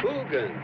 Coogan.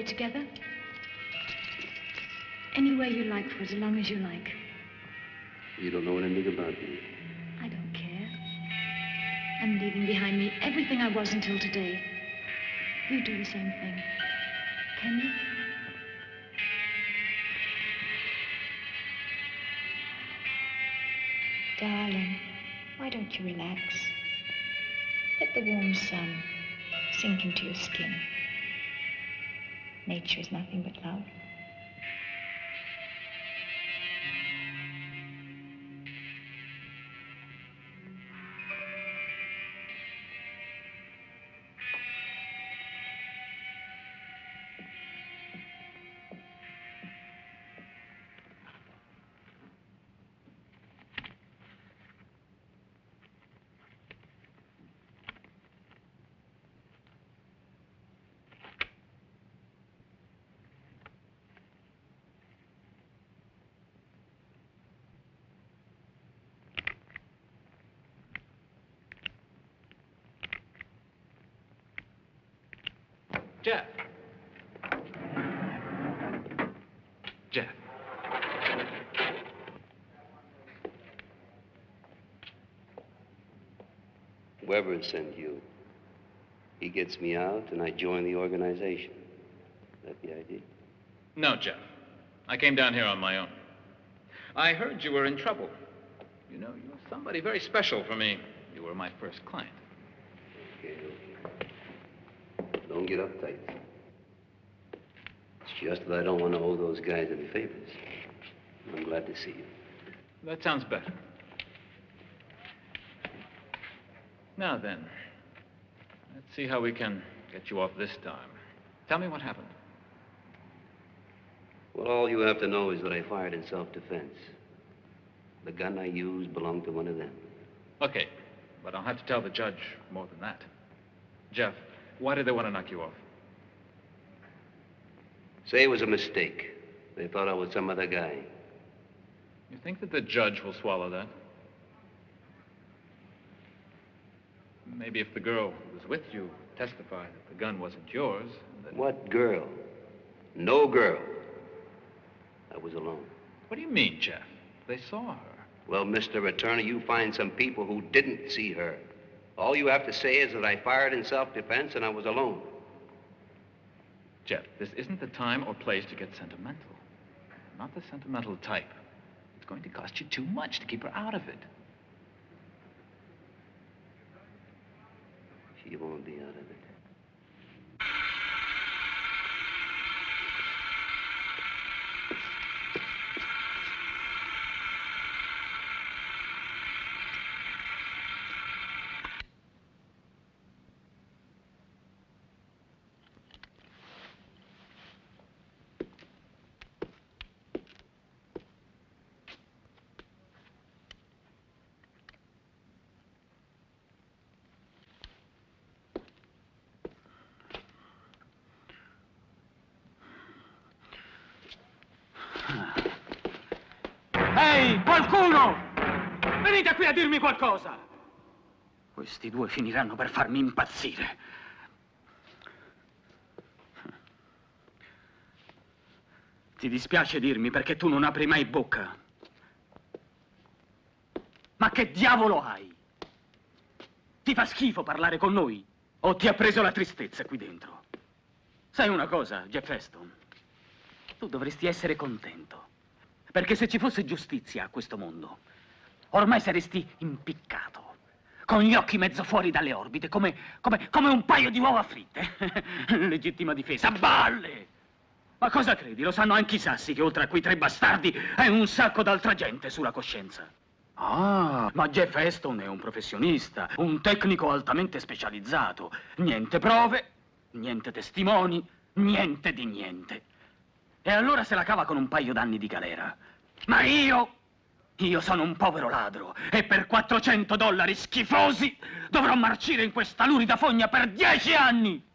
Together? Anywhere you like for as long as you like. You don't know anything about me. I don't care. I'm leaving behind me everything I was until today. You do the same thing. Can you? Darling, why don't you relax? Let the warm sun sink into your skin. Nature is nothing but love. Jeff. Jeff. Weber sent you. He gets me out, and I join the organization. Is that the idea? No, Jeff. I came down here on my own. I heard you were in trouble. You know, you're somebody very special for me. You were my first client. Okay. Don't get uptight. It's just that I don't want to owe those guys any favors. I'm glad to see you. That sounds better. Now then, let's see how we can get you off this time. Tell me what happened. Well, all you have to know is that I fired in self-defense. The gun I used belonged to one of them. Okay, but I'll have to tell the judge more than that. Jeff, why did they want to knock you off? Say it was a mistake. They thought I was some other guy. You think that the judge will swallow that? Maybe if the girl who was with you testified that the gun wasn't yours, then... What girl? No girl. I was alone. What do you mean, Jeff? They saw her. Well, Mr. Attorney, you find some people who didn't see her. All you have to say is that I fired in self-defense and I was alone. Jeff, this isn't the time or place to get sentimental. Not the sentimental type. It's going to cost you too much to keep her out of it. She won't be out of it. Ehi, qualcuno! Venite qui a dirmi qualcosa! Questi due finiranno per farmi impazzire. Ti dispiace dirmi perché tu non apri mai bocca? Ma che diavolo hai? Ti fa schifo parlare con noi? O ti ha preso la tristezza qui dentro? Sai una cosa, Jeff Heston? Tu dovresti essere contento. Perché se ci fosse giustizia a questo mondo, ormai saresti impiccato, con gli occhi mezzo fuori dalle orbite, come un paio di uova fritte. Legittima difesa, balle! Ma cosa credi? Lo sanno anche i sassi che oltre a quei tre bastardi hai un sacco d'altra gente sulla coscienza. Ah, ma Jeff Heston è un professionista, un tecnico altamente specializzato. Niente prove, niente testimoni, niente di niente. E allora se la cava con un paio d'anni di galera. Ma io sono un povero ladro e per $400 schifosi dovrò marcire in questa lurida fogna per 10 anni!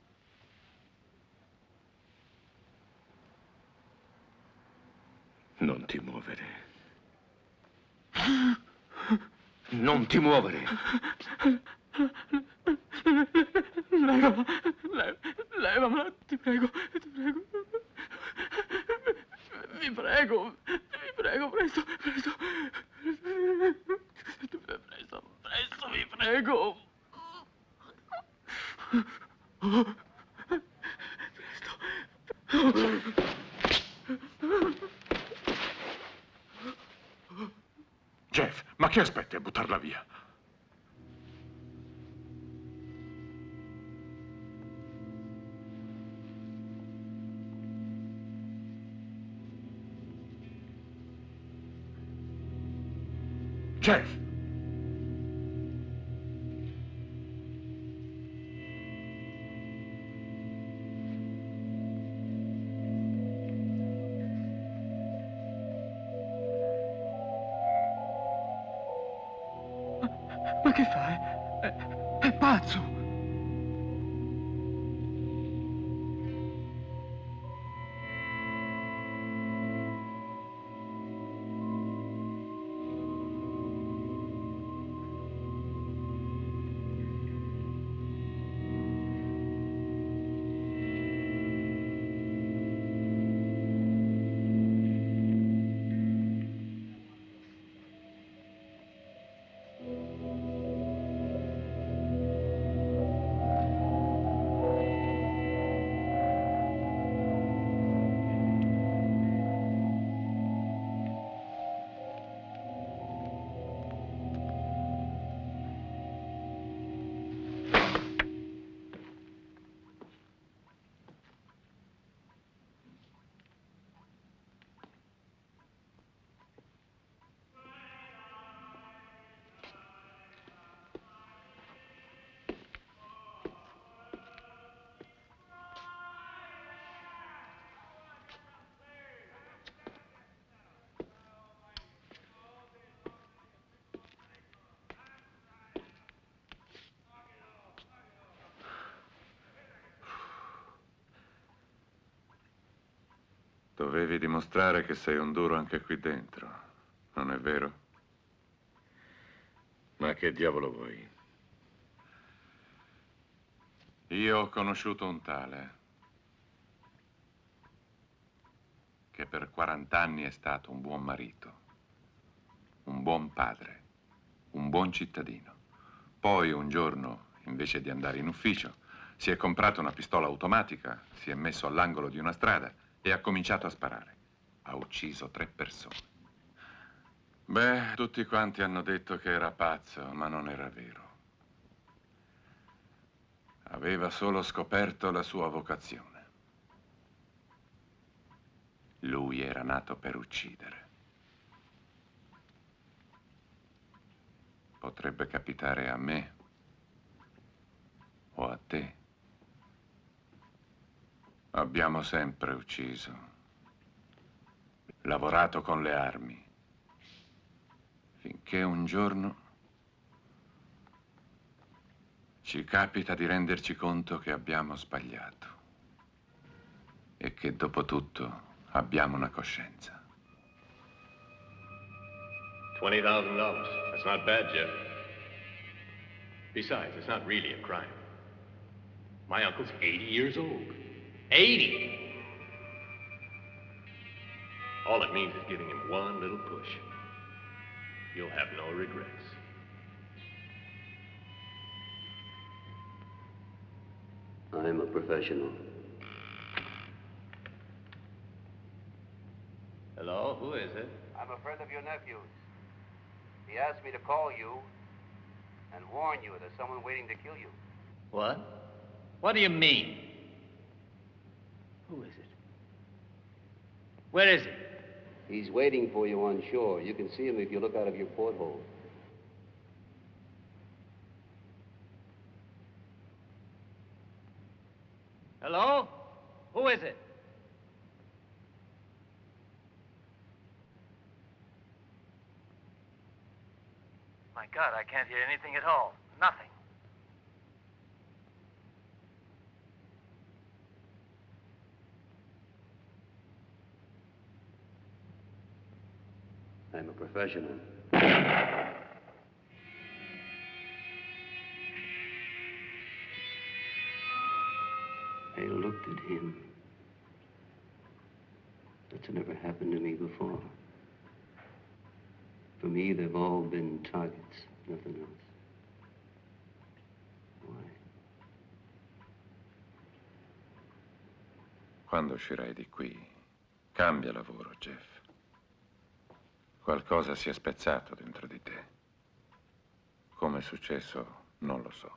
Non ti muovere. Non ti muovere. Levamela, ti prego, ti prego. Vi prego, presto, presto. Presto, vi prego. Presto. Jeff, ma che aspetti a buttarla via? Jeff! Ma che fai? È pazzo! Dovevi dimostrare che sei un duro anche qui dentro, non è vero? Ma che diavolo vuoi? Io ho conosciuto un tale che per 40 anni è stato un buon marito, un buon padre, un buon cittadino. Poi un giorno, invece di andare in ufficio, si è comprato una pistola automatica, si è messo all'angolo di una strada e ha cominciato a sparare. Ha ucciso 3 persone. Beh, tutti quanti hanno detto che era pazzo, ma non era vero. Aveva solo scoperto la sua vocazione. Lui era nato per uccidere. Potrebbe capitare a me o a te. Abbiamo sempre ucciso, lavorato con le armi, finché un giorno ci capita di renderci conto che abbiamo sbagliato e che dopo tutto abbiamo una coscienza. $20,000. That's not bad, Jeff. Besides, it's not really a crime. My uncle's 80 years old. 80! All it means is giving him one little push. You'll have no regrets. I'm a professional. Hello, who is it? I'm a friend of your nephew's. He asked me to call you and warn you there's someone waiting to kill you. What? What do you mean? Who is it? Where is he? He's waiting for you on shore. You can see him if you look out of your porthole. Hello? Who is it? My God, I can't hear anything at all. Nothing. I'm a professional. I looked at him. That's never happened to me before. For me, they've all been targets, nothing else. Why? Quando uscirai di qui, cambia lavoro, Jeff. Qualcosa si è spezzato dentro di te. Come è successo, non lo so.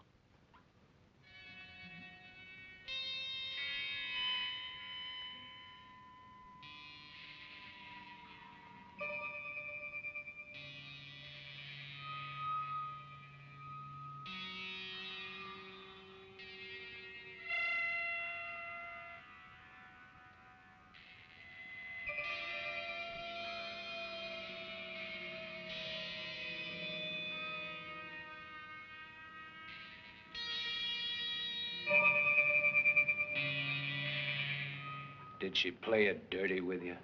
Did she play it dirty with you?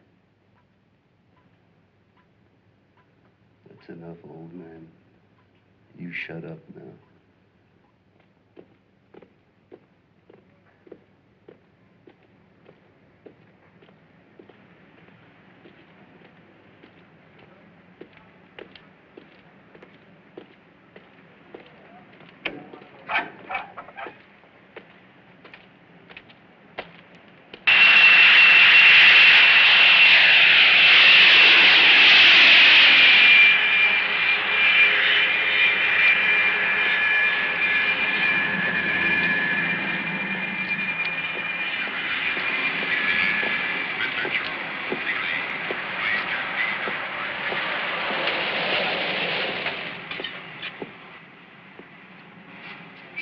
That's enough, old man. You shut up now.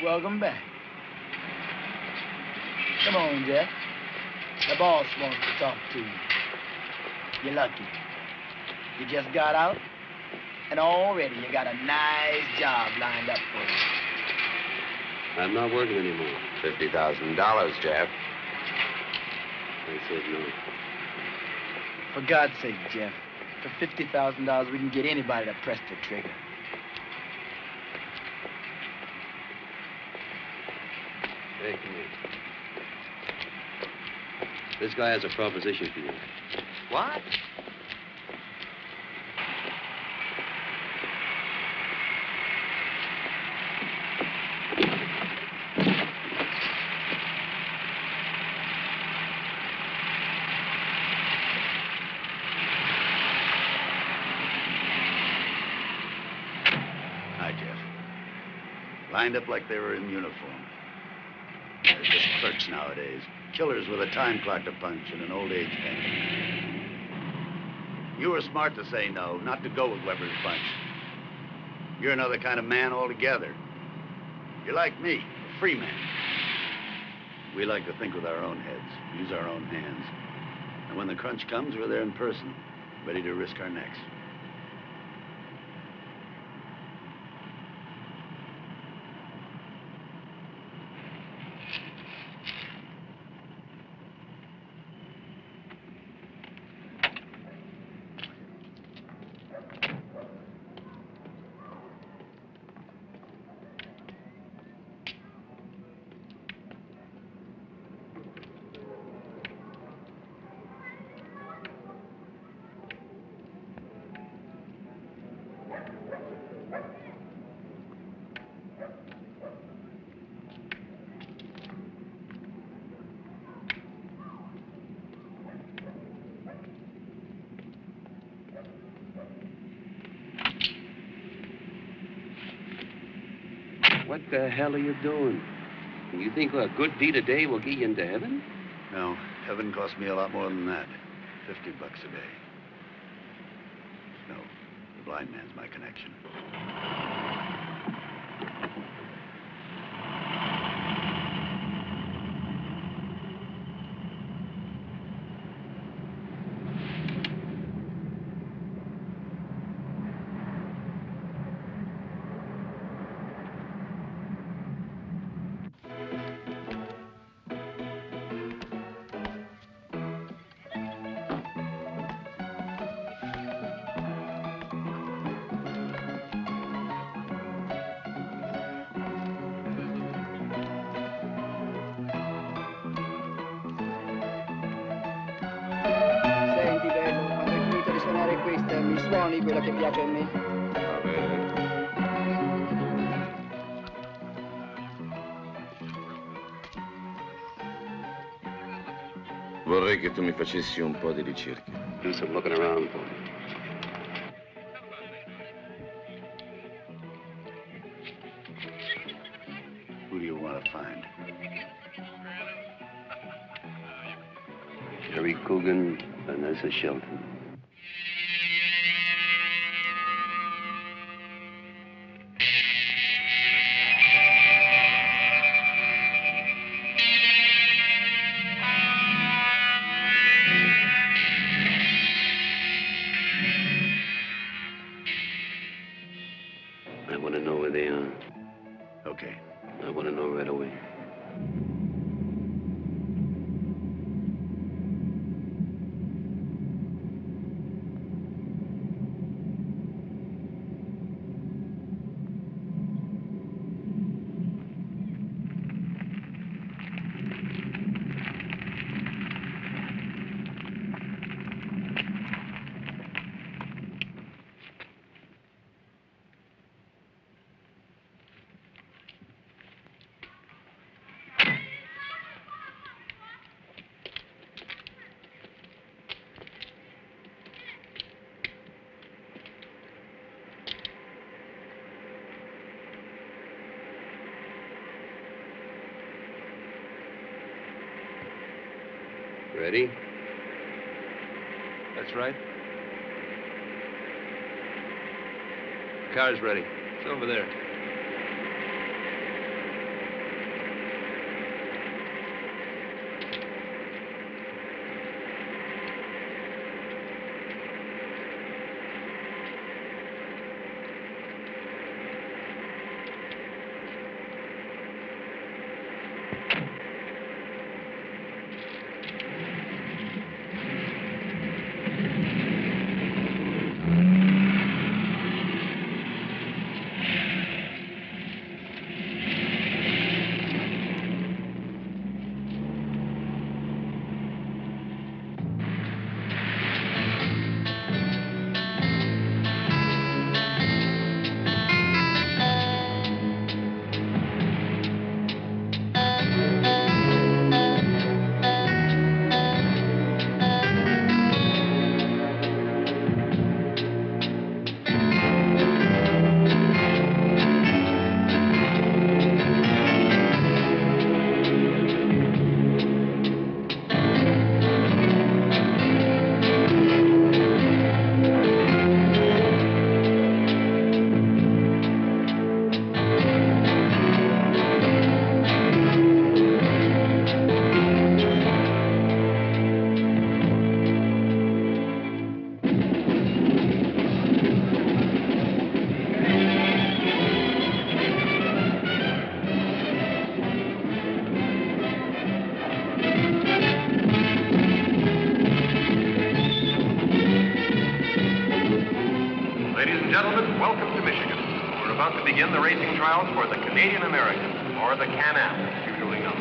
Welcome back. Come on, Jeff. The boss wants to talk to you. You're lucky. You just got out, and already you got a nice job lined up for you. I'm not working anymore. $50,000, Jeff. I said no. For God's sake, Jeff. For $50,000, we can get anybody to press the trigger. Hey, come here. This guy has a proposition for you. What? Hi, Jeff. Lined up like they were in uniform. They're just clerks nowadays. Killers with a time clock to punch and an old age pension. You were smart to say no, not to go with Weber's bunch. You're another kind of man altogether. You're like me, a free man. We like to think with our own heads, use our own hands. And when the crunch comes, we're there in person, ready to risk our necks. What the hell are you doing? You think a good deed a day will get you into heaven? No, heaven costs me a lot more than that. $50 a day. No, the blind man's my connection. Senti, bello, quando hai finito di suonare questa, mi suoni quella che piace a me? Va bene. Vorrei che tu mi facessi un po' di ricerche. Do some looking around for me. Who do you want to find? Jerry Coogan, Vanessa Shelton. I want to know where they are. Okay. I want to know right away. Ready? That's right. The car's ready. It's over there. Gentlemen, welcome to Michigan. We're about to begin the racing trials for the Canadian American, or the Can-Am, as usually known.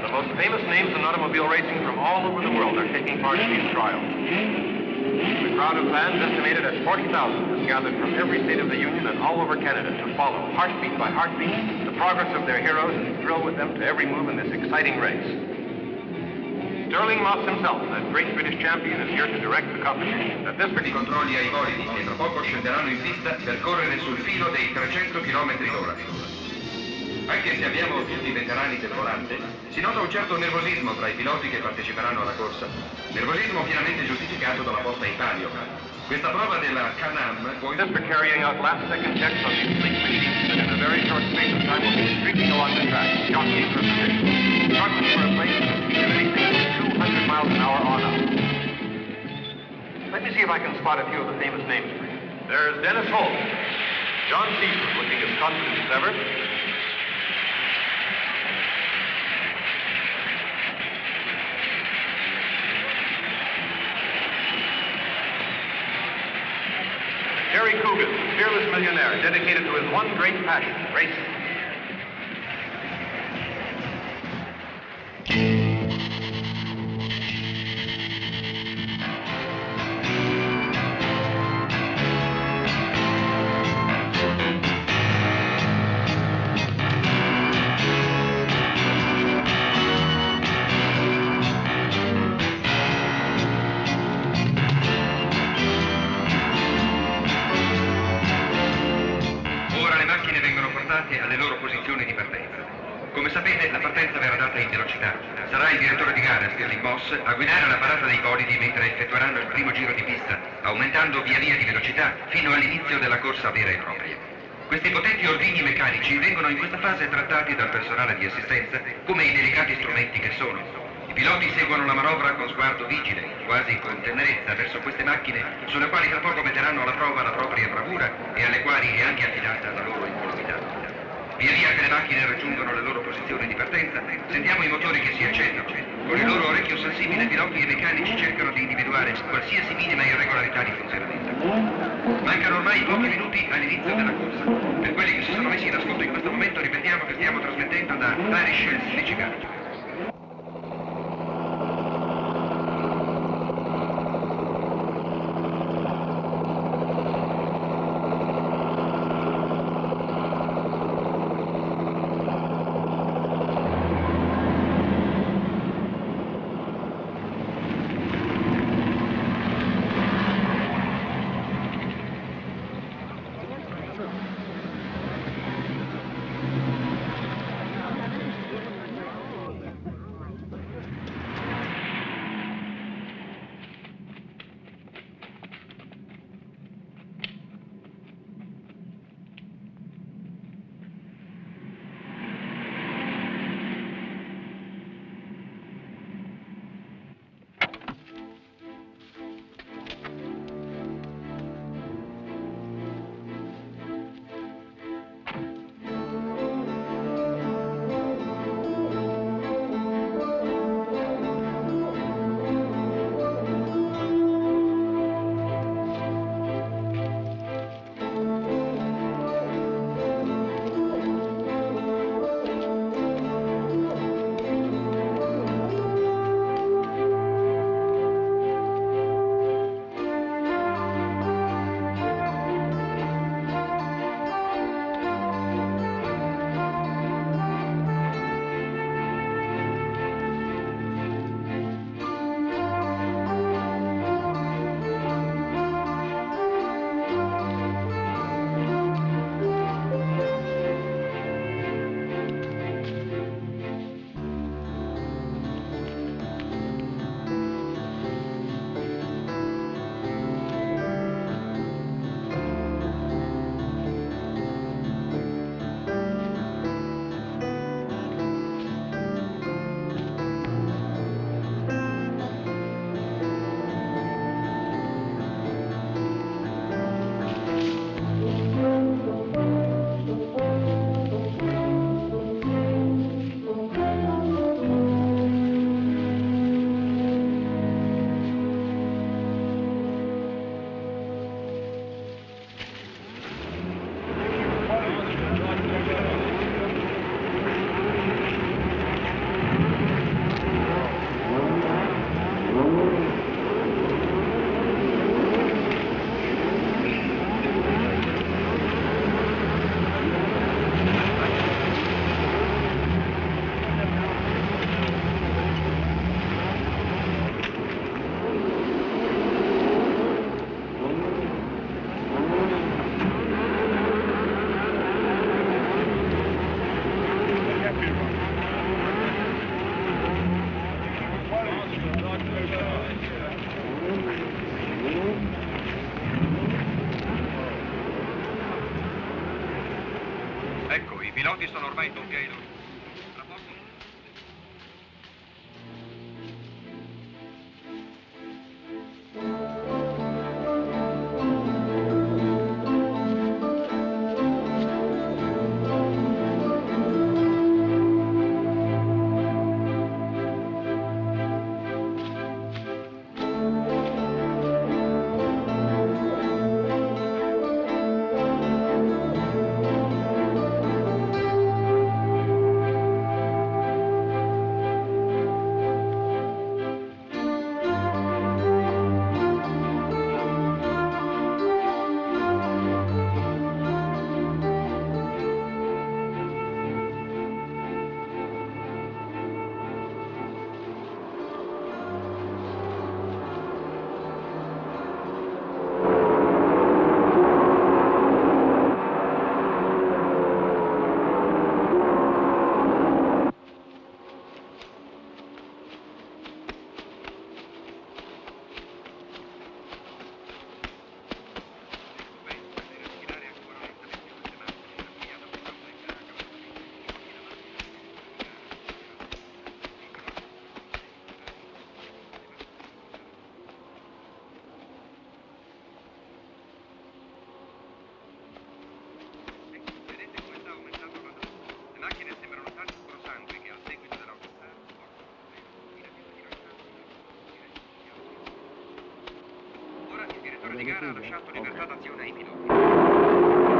The most famous names in automobile racing from all over the world are taking part in these trials. The crowd of fans, estimated at 40,000, has gathered from every state of the Union and all over Canada to follow, heartbeat by heartbeat, the progress of their heroes and thrill with them to every move in this exciting race. Sterling Moss himself, that great British champion, is here to direct the competition. At this I controlli ai bolidi che tra poco scenderanno in pista per correre sul filo dei 300 km/h. Anche se abbiamo tutti veterani del volante, si nota un certo nervosismo tra i piloti che parteciperanno alla corsa. Nervosismo pienamente giustificato dalla posta in palio. Questa prova della Can-Am può... After carrying out last-second checks on these fleet machines that in a very short space of time will be streaking along the track, jockeying for position, struggling for a place at a speed of anything from 200 miles an hour on up. Let me see if I can spot a few of the famous names for you. There's Dennis Holt, John Seaford, looking as confident as ever. Jerry Coogan, fearless millionaire, dedicated to his one great passion, racing. Alle loro posizioni di partenza. Come sapete, la partenza verrà data in velocità. Sarà il direttore di gara, Stirling Moss, a guidare la parata dei bolidi mentre effettueranno il primo giro di pista, aumentando via via di velocità fino all'inizio della corsa vera e propria. Questi potenti ordigni meccanici vengono in questa fase trattati dal personale di assistenza come i delicati strumenti che sono. I piloti seguono la manovra con sguardo vigile, quasi con tenerezza verso queste macchine sulle quali tra poco metteranno alla prova la propria bravura e alle quali è anche affidata la loro incolumità. Via via che le macchine raggiungono le loro posizioni di partenza, sentiamo i motori che si accendono. Con il loro orecchio sensibile, piloti e meccanici cercano di individuare qualsiasi minima irregolarità di funzionamento. Mancano ormai pochi minuti all'inizio della corsa. Per quelli che si sono messi in ascolto in questo momento, ripetiamo che stiamo trasmettendo da Parish Hills, Michigan. noti sono ormai tutti ai loro. Tra poco... di gara ha lasciato libertà d'azione ai piloti.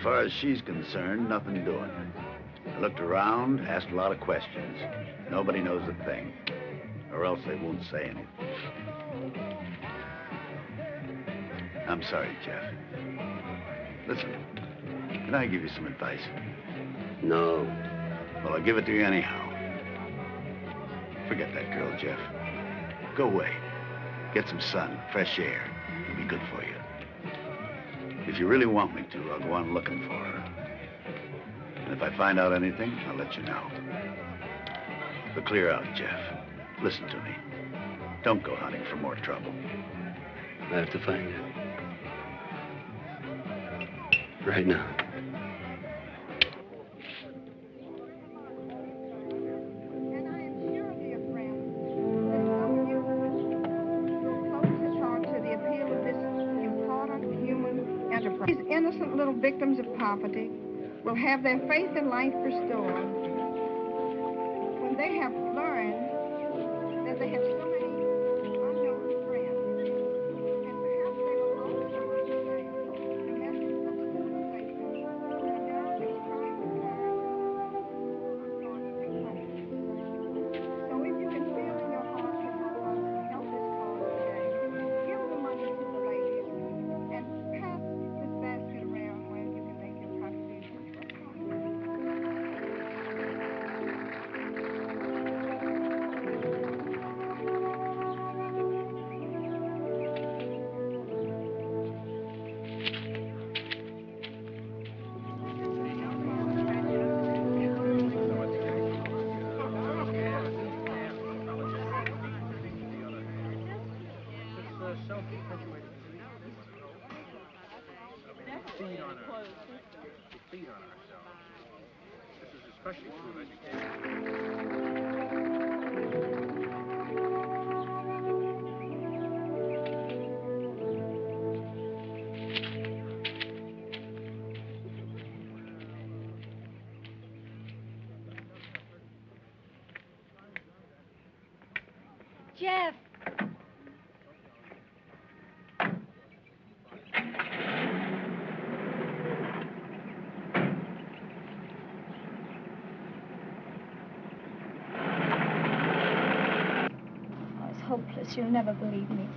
far as she's concerned, nothing doing. I looked around, asked a lot of questions. Nobody knows a thing, or else they won't say anything. I'm sorry, Jeff. Listen, can I give you some advice? No. Well, I'll give it to you anyhow. Forget that girl, Jeff. Go away. Get some sun, fresh air. It'll be good for you. If you really want me to, I'll go on looking for her. And if I find out anything, I'll let you know. But clear out, Jeff. Listen to me. Don't go hunting for more trouble. I have to find her. Right now. These innocent little victims of poverty will have their faith in life restored when they have learned that they have so many unknown friends, and perhaps they will also understand the message of civilization and now its crime and crime unfortunately punished. So if you can feel in your heart to help this cause today, give the money to the ladies and pass this basket around where you can make your contribution. Jeff! Oh, it's hopeless. You'll never believe me.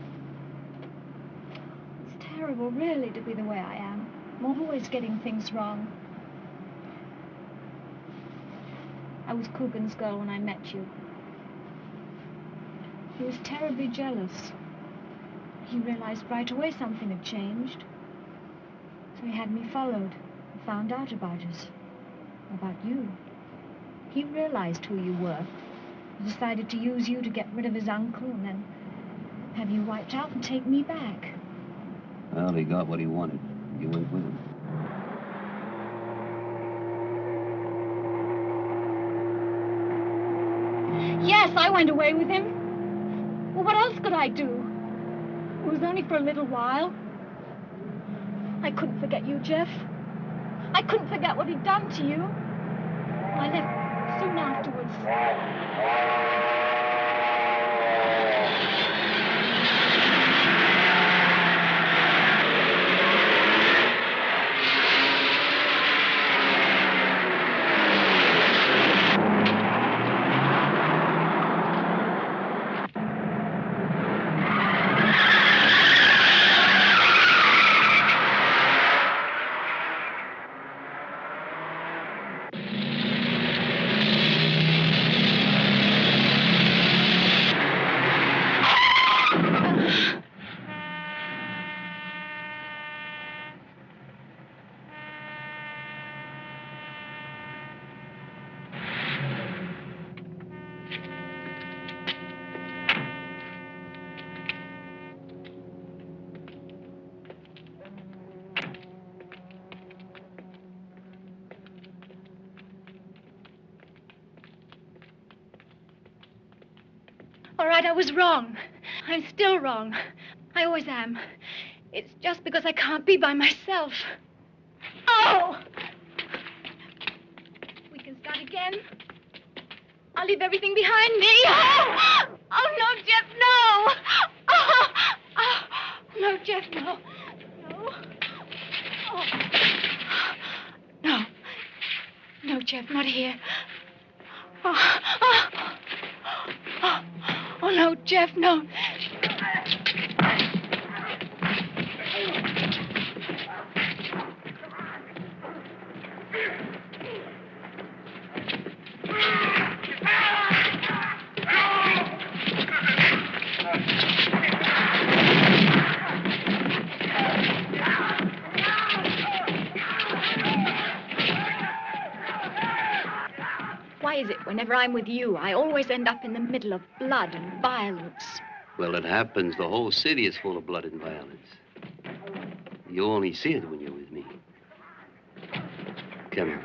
It's terrible, really, to be the way I am. I'm always getting things wrong. I was Coogan's girl when I met you. He was terribly jealous. He realized right away something had changed. So he had me followed and found out about us. About you. He realized who you were. He decided to use you to get rid of his uncle and then have you wiped out and take me back. Well, he got what he wanted. You went with him. Yes, I went away with him. Well, what else could I do? It was only for a little while. I couldn't forget you, Jeff. I couldn't forget what he'd done to you. I left soon afterwards. All right, I was wrong. I'm still wrong. I always am. It's just because I can't be by myself. Oh! We can start again. I'll leave everything behind me. Oh! Oh, no, Jeff, no! Oh! Oh! No, Jeff, no. No. Oh. Jeff, not here. Oh, no, Jeff, no. Why is it whenever I'm with you, I always end up in the middle of blood and violence? Well, it happens. The whole city is full of blood and violence. You only see it when you're with me. Come on.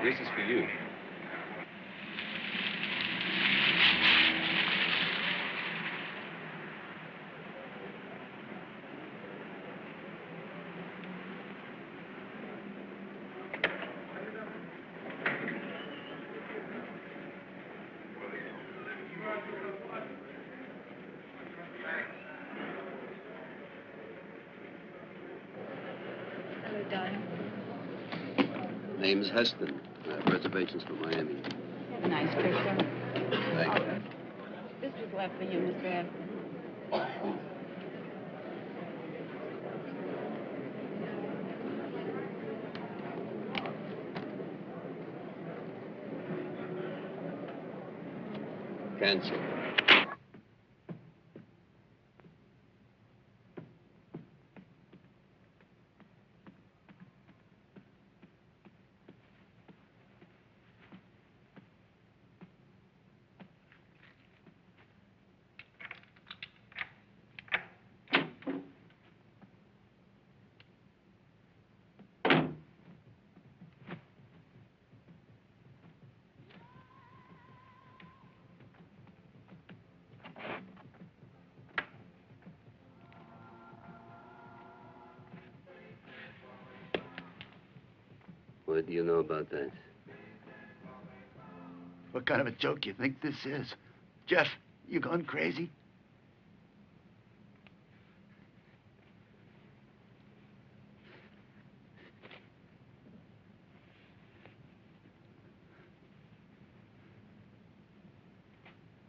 This is for you. Hello, darling. Name's Heston. I have reservations for Miami. Have a nice trip, sir. Thank you. This was left for you, Mr. Heston. Cancel. What do you know about that? What kind of a joke you think this is? Jeff, you gone crazy?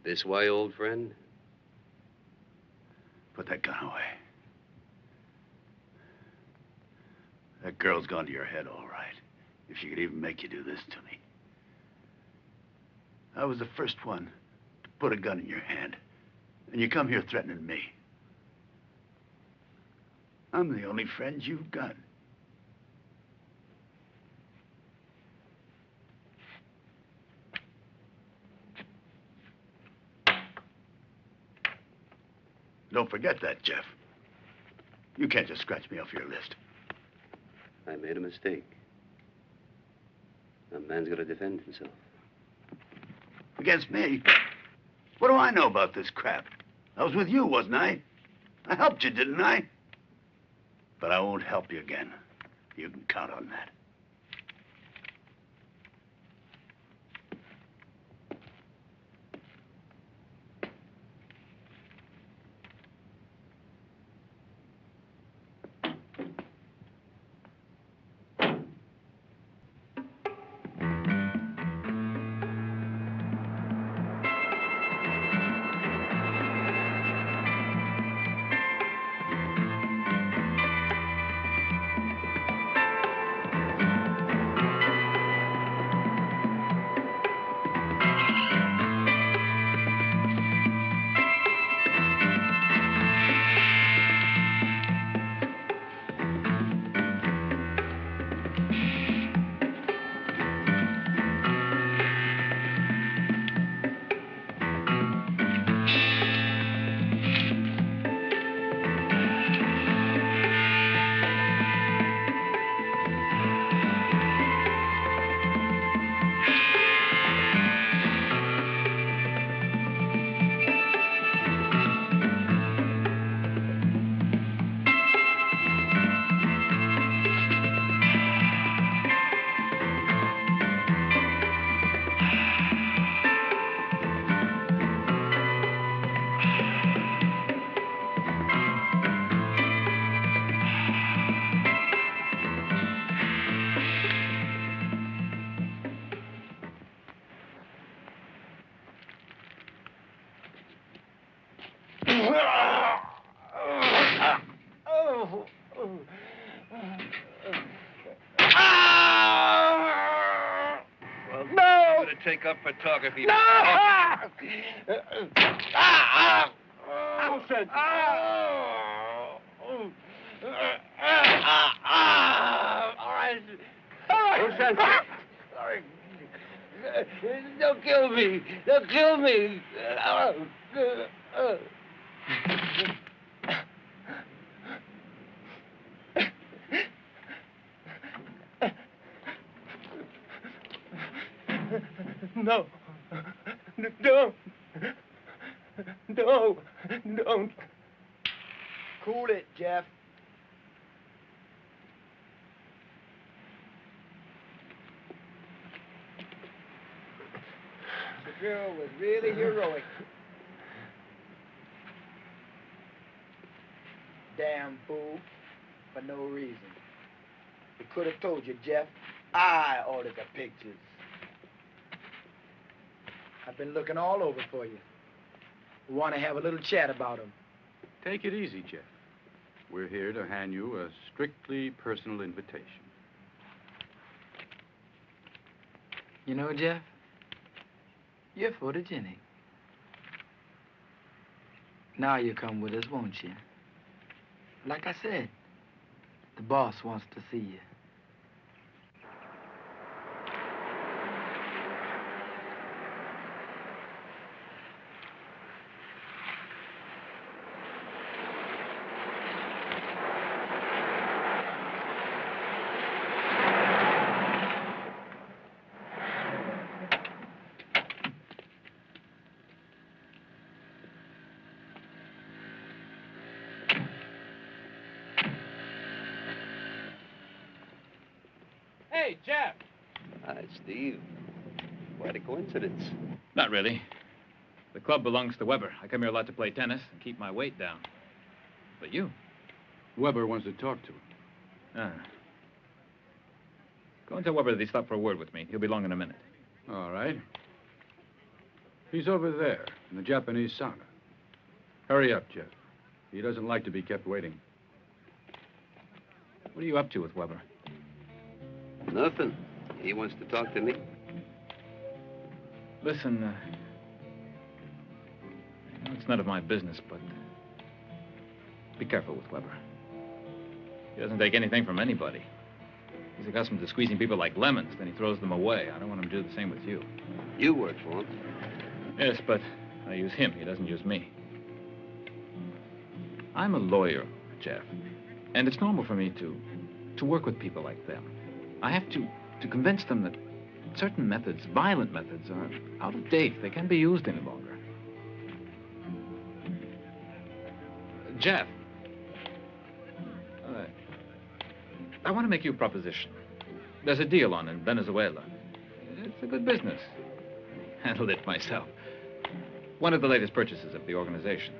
This why, old friend? Put that gun away. That girl's gone to your head, all right. If she could even make you do this to me. I was the first one to put a gun in your hand. And you come here threatening me. I'm the only friend you've got. Don't forget that, Jeff. You can't just scratch me off your list. I made a mistake. A man's got to defend himself. Against me? What do I know about this crap? I was with you, wasn't I? I helped you, didn't I? But I won't help you again. You can count on that. take up photography. No! Nonsense. All right. Sorry. Don't kill me. Don't kill me. No. Don't. Don't. Cool it, Jeff. The girl was really heroic. Damn fool. For no reason. He could have told you, Jeff. I ordered the pictures. I've been looking all over for you. We want to have a little chat about them. Take it easy, Jeff. We're here to hand you a strictly personal invitation. You know, Jeff, you're photogenic. Now you come with us, won't you? Like I said, the boss wants to see you. Hey, Jeff. Hi, Steve. Quite a coincidence. Not really. The club belongs to Weber. I come here a lot to play tennis and keep my weight down. But you? Weber wants to talk to him. Ah. Go and tell Weber that he stopped for a word with me. He'll be along in a minute. All right. He's over there in the Japanese sauna. Hurry up, Jeff. He doesn't like to be kept waiting. What are you up to with Weber? Nothing. He wants to talk to me. Listen, I know it's none of my business, but be careful with Weber. He doesn't take anything from anybody. He's accustomed to squeezing people like lemons, then he throws them away. I don't want him to do the same with you. You work for him. Yes, but I use him. He doesn't use me. I'm a lawyer, Jeff, and it's normal for me to work with people like them. I have to convince them that certain methods, violent methods, are out of date. They can't be used any longer. Jeff, I want to make you a proposition. There's a deal on in Venezuela. It's a good business. Handled it myself. One of the latest purchases of the organization.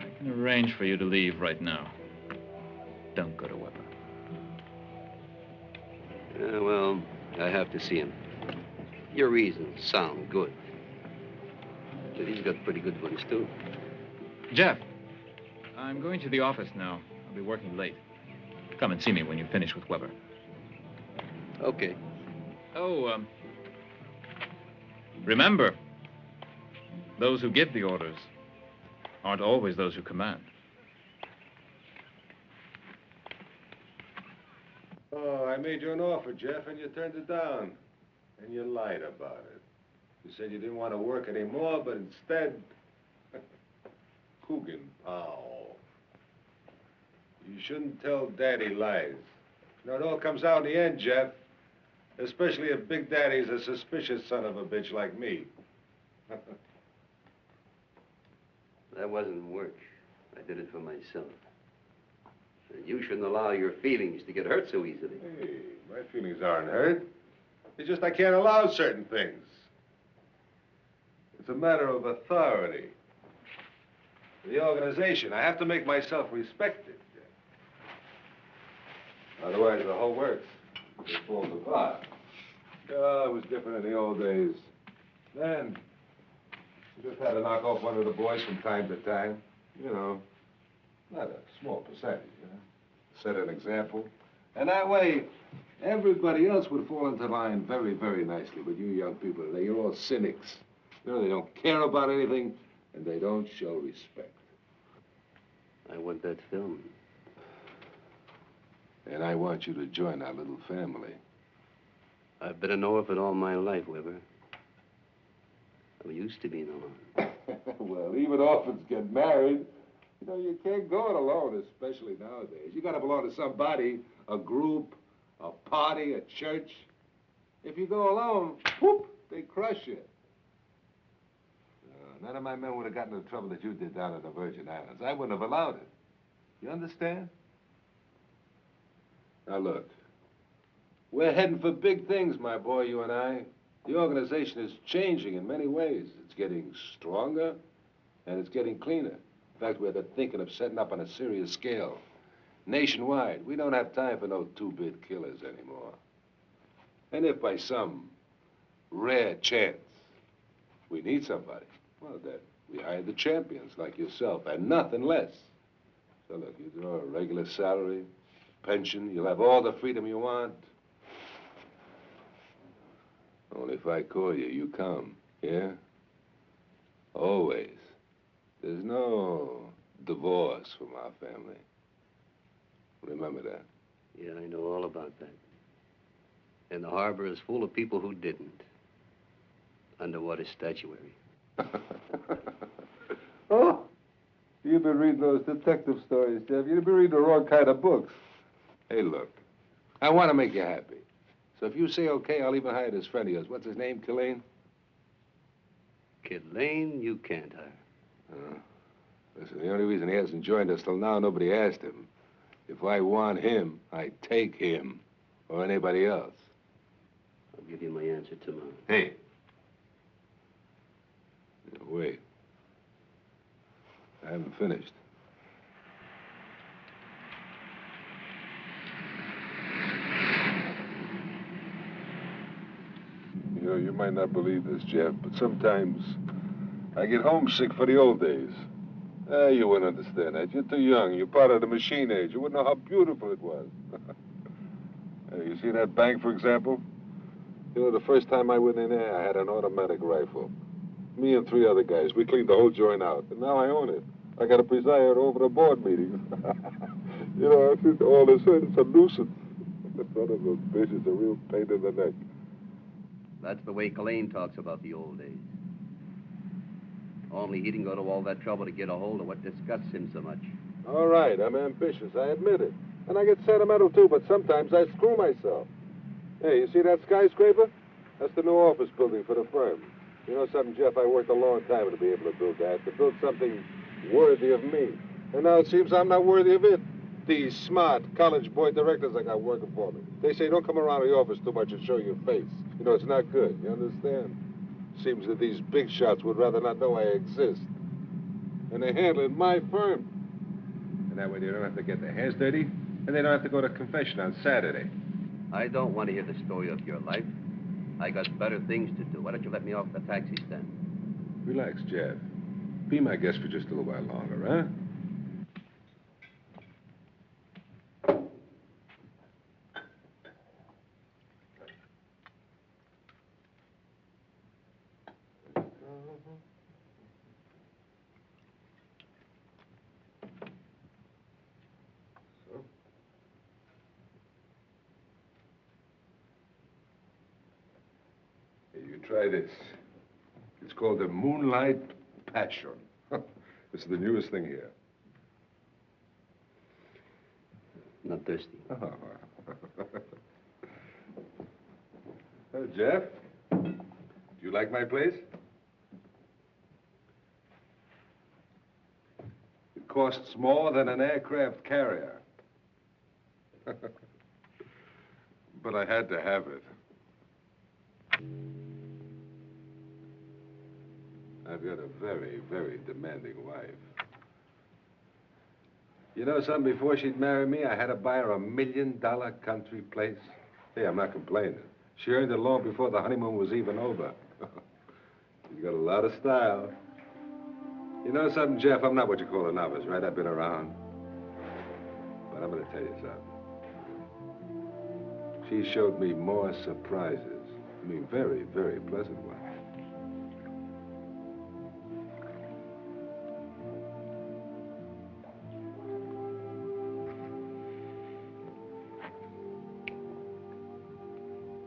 I can arrange for you to leave right now. Don't go to Weber. Well, I have to see him. Your reasons sound good. But he's got pretty good ones, too. Jeff, I'm going to the office now. I'll be working late. Come and see me when you finish with Weber. Okay. Oh, remember, those who give the orders aren't always those who command. Oh, I made you an offer, Jeff, and you turned it down. And you lied about it. You said you didn't want to work anymore, but instead... Coogan Powell. You shouldn't tell Daddy lies. You know, it all comes out in the end, Jeff. Especially if Big Daddy's a suspicious son of a bitch like me. That wasn't work. I did it for myself. And you shouldn't allow your feelings to get hurt so easily. Hey, my feelings aren't hurt. It's just I can't allow certain things. It's a matter of authority. The organization, I have to make myself respected. Otherwise, the whole works. It falls apart. Oh, it was different in the old days. Then, you just had to knock off one of the boys from time to time. You know, not a small percentage, you know. Set an example. And that way, Everybody else would fall into line very, very nicely, but you young people today, you're all cynics. You know, they don't care about anything, and they don't show respect. I want that film. And I want you to join our little family. I've been an orphan all my life, Weber. I'm used to being alone. Well, even orphans get married. You know, you can't go it alone, especially nowadays. You gotta belong to somebody, a group, a party, a church. If you go alone, whoop, they crush you. None of my men would have gotten into the trouble that you did down in the Virgin Islands. I wouldn't have allowed it. You understand? Now, look. We're heading for big things, my boy, you and I. The organization is changing in many ways. It's getting stronger, and it's getting cleaner. In fact, we're thinking of setting up on a serious scale. Nationwide, we don't have time for no two-bit killers anymore. And if by some rare chance we need somebody, well, then we hire the champions like yourself, and nothing less. So look, you draw a regular salary, pension, you'll have all the freedom you want. Only if I call you, you come, yeah? Always. There's no divorce from our family. Remember that. Yeah, I know all about that. And the harbor is full of people who didn't. Underwater statuary. Oh, you've been reading those detective stories, Jeff. You've been reading the wrong kind of books. Hey, look, I want to make you happy. So if you say okay, I'll even hire this friend of yours. What's his name, Killeen? Killeen, you can't hire. Listen, the only reason he hasn't joined us till now, nobody asked him. If I want him, I take him or anybody else. I'll give you my answer tomorrow. Hey. Now, wait. I haven't finished. You know, you might not believe this, Jeff, but sometimes I get homesick for the old days. You wouldn't understand that. You're too young. You're part of the machine age. You wouldn't know how beautiful it was. You see that bank, for example? You know, the first time I went in there, I had an automatic rifle. Me and 3 other guys, we cleaned the whole joint out, and now I own it. I got to preside over the board meetings. You know, all this, it's a nuisance. Son of a bitch, it's a real pain in the neck. That's the way Killeen talks about the old days. Only he didn't go to all that trouble to get a hold of what disgusts him so much. All right, I'm ambitious, I admit it. And I get sentimental, too, but sometimes I screw myself. Hey, you see that skyscraper? That's the new office building for the firm. You know something, Jeff? I worked a long time to be able to build that, to build something worthy of me. And now it seems I'm not worthy of it. These smart college boy directors I got working for me. They say don't come around the office too much and show your face. You know, it's not good, you understand? Seems that these big shots would rather not know I exist. And they handle it in my firm. And that way they don't have to get their hands dirty, and they don't have to go to confession on Saturday. I don't want to hear the story of your life. I got better things to do. Why don't you let me off the taxi stand? Relax, Jeff. Be my guest for just a little while longer, huh? Try this. It's called the Moonlight Passion. This is the newest thing here. Not thirsty. Jeff, do you like my place? It costs more than an aircraft carrier. But I had to have it. I've got a very, very demanding wife. You know something? Before she'd marry me, I had to buy her $1 million country place. Hey, I'm not complaining. She earned it long before the honeymoon was even over. She's got a lot of style. You know something, Jeff? I'm not what you call a novice, right? I've been around. But I'm going to tell you something. She showed me more surprises. I mean, very, very pleasant ones.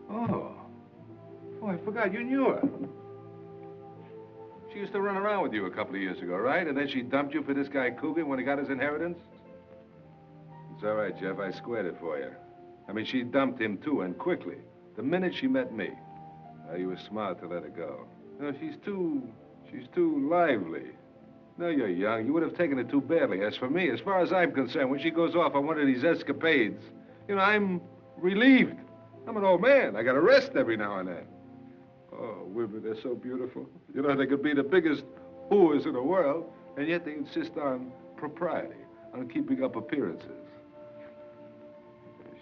Oh, I forgot. You knew her. She used to run around with you a couple of years ago, right? And then she dumped you for this guy Coogan when he got his inheritance? It's all right, Jeff. I squared it for you. I mean, she dumped him, too, and quickly. The minute she met me. You were smart to let her go. No, she's too lively. No, you're young. You would have taken it too badly. As for me, as far as I'm concerned, when she goes off on one of these escapades, you know, I'm relieved. I'm an old man. I got a rest every now and then. Oh, women, they're so beautiful. You know, they could be the biggest whores in the world, and yet they insist on propriety, on keeping up appearances.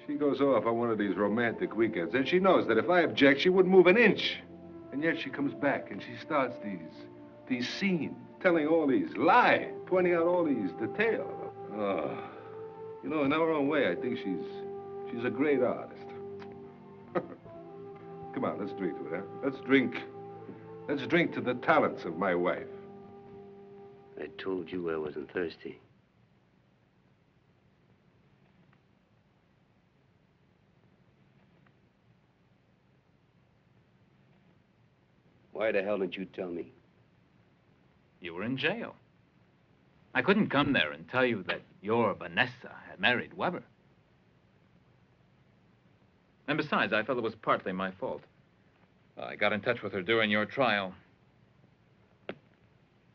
She goes off on one of these romantic weekends, and she knows that if I object, she wouldn't move an inch. And yet she comes back, and she starts these scenes, telling all these lies, pointing out all these details. Oh, you know, in her own way, I think she's a great artist. Come on, let's drink to it, huh? Let's drink to the talents of my wife. I told you I wasn't thirsty. Why the hell didn't you tell me? You were in jail. I couldn't come there and tell you that your Vanessa had married Weber. And besides, I felt it was partly my fault. I got in touch with her during your trial.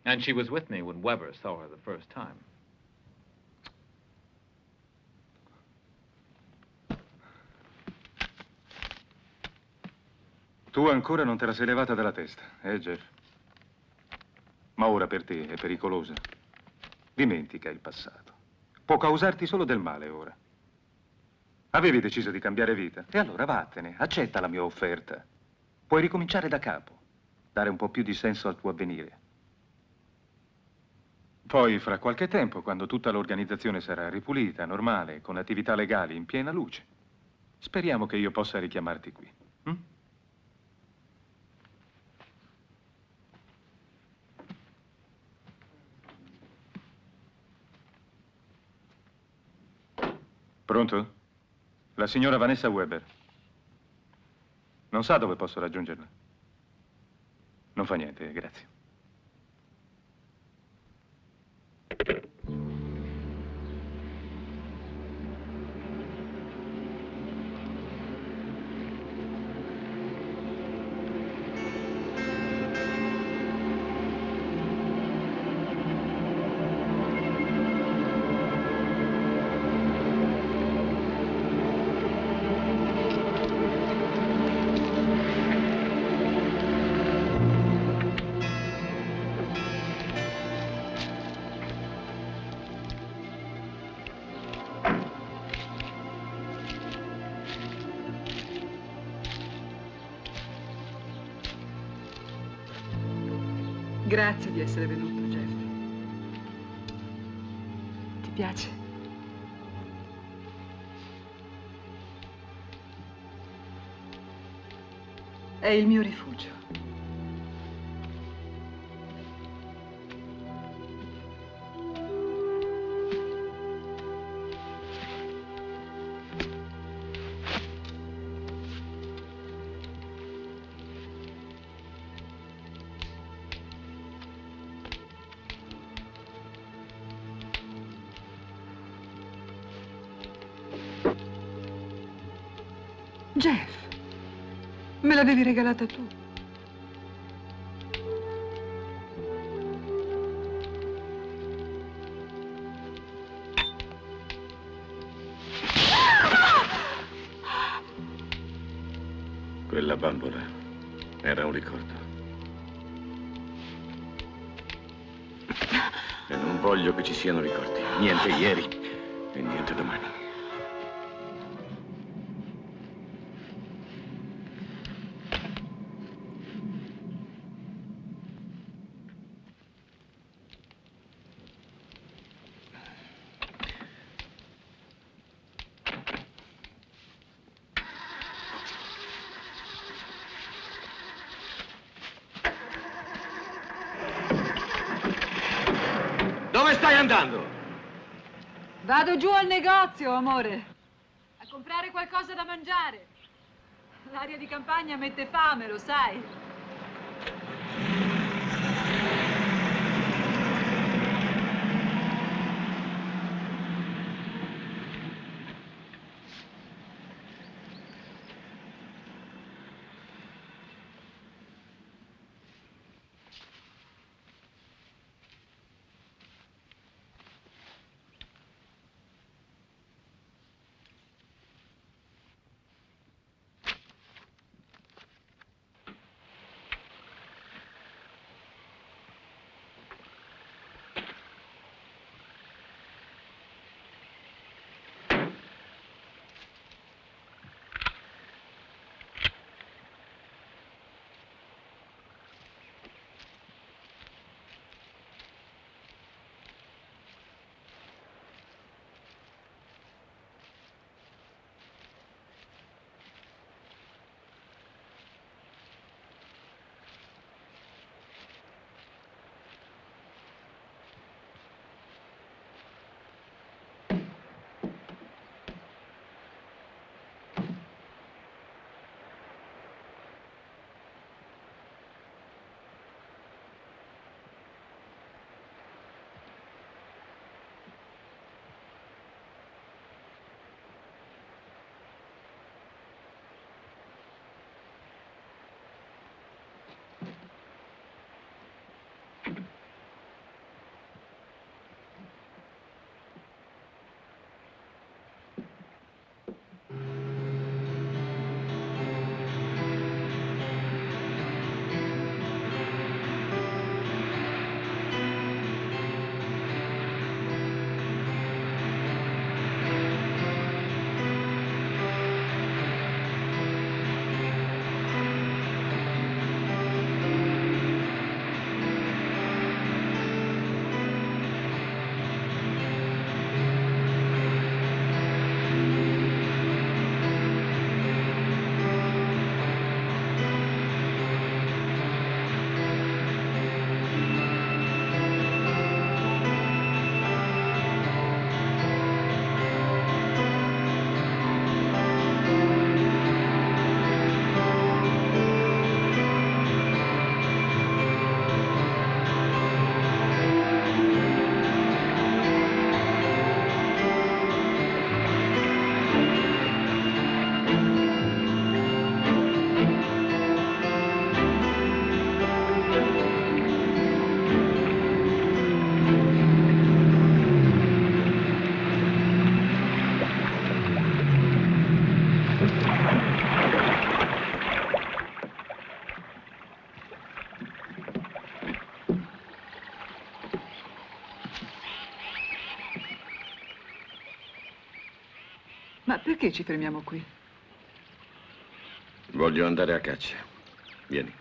And she was with me when Weber saw her the first time. Tu ancora non te la sei levata dalla testa, Jeff? Ma ora per te è pericolosa. Dimentica il passato. Può causarti solo del male ora. Avevi deciso di cambiare vita? E allora vattene, accetta la mia offerta. Puoi ricominciare da capo, dare un po' più di senso al tuo avvenire. Poi, fra qualche tempo, quando tutta l'organizzazione sarà ripulita, normale, con attività legali in piena luce, speriamo che io possa richiamarti qui. Pronto? La signora Vanessa Weber. Non sa dove posso raggiungerla? Non fa niente, grazie. Grazie di essere venuto, Jeff. Ti piace? È il mio rifugio. Jeff, me l'avevi regalata tu. Quella bambola era un ricordo. E non voglio che ci siano ricordi. Niente ieri e niente domani. Dove stai andando? Vado giù al negozio, amore. A comprare qualcosa da mangiare. L'aria di campagna mette fame, lo sai. Ma perché ci fermiamo qui? Voglio andare a caccia. Vieni.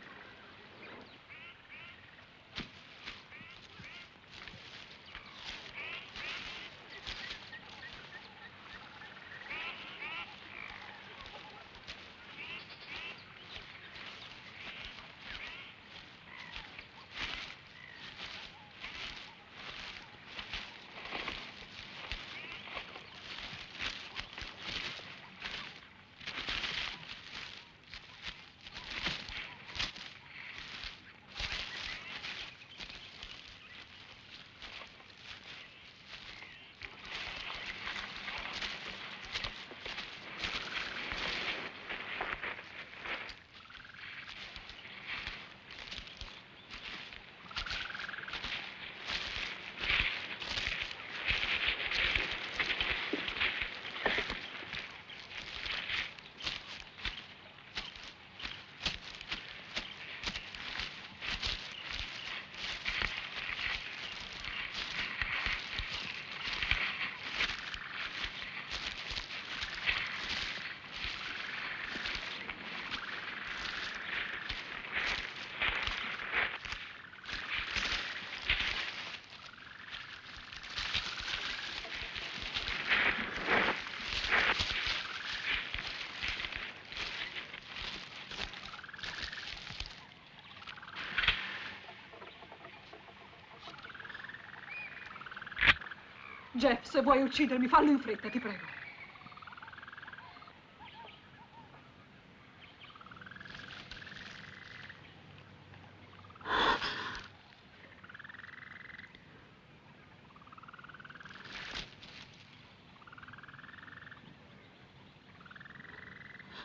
Jeff, se vuoi uccidermi, fallo in fretta, ti prego.